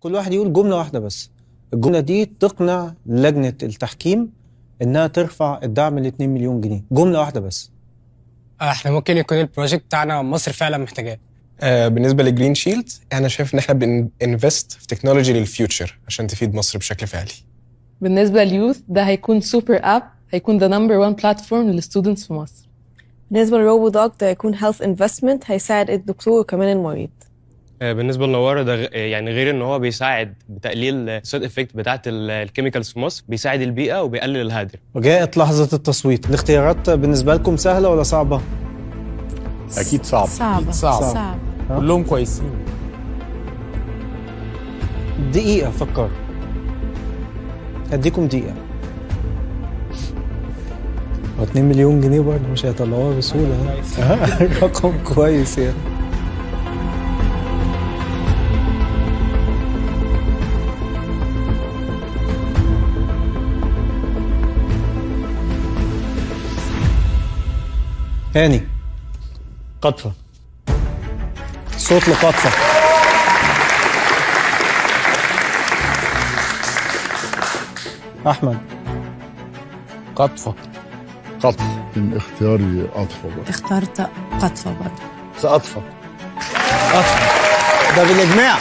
كل واحد يقول جملة واحدة بس. الجملة دي تقنع لجنة التحكيم إنها ترفع الدعم ل 2 مليون جنيه. جملة واحدة بس. احنا ممكن يكون البروجكت بتاعنا مصر فعلا محتاجاه. بالنسبه للجرين شيلد انا شايف ان احنا بننفست في تكنولوجي للفيوتشر عشان تفيد مصر بشكل فعلي. بالنسبة لليوث ده هيكون سوبر اب، هيكون the number one platform للستودنتس في مصر. بالنسبة للروبو دوج ده هيكون health investment، هيساعد الدكتور وكمان المريض. بالنسبه لنوارة ده يعني غير ان هو بيساعد بتقليل السايد افكت بتاعت الكيميكالز في مصر، بيساعد البيئه وبيقلل الهدر. وجاءت لحظة التصويت. الاختيارات بالنسبة لكم سهلة ولا صعبة؟ اكيد صعب. صعب. كلهم كويسين. دقيقة فكر. أديكم دقيقة. 2 مليون جنيه برضه مش هيطلعوها بسهولة. رقم كويس يعني. هاني. قطفة. صوت لقطفة. أحمد. قطفة. من اختياري أطفى برضه. اخترت قطفة برضه. سأطفى. ده بالإجماع.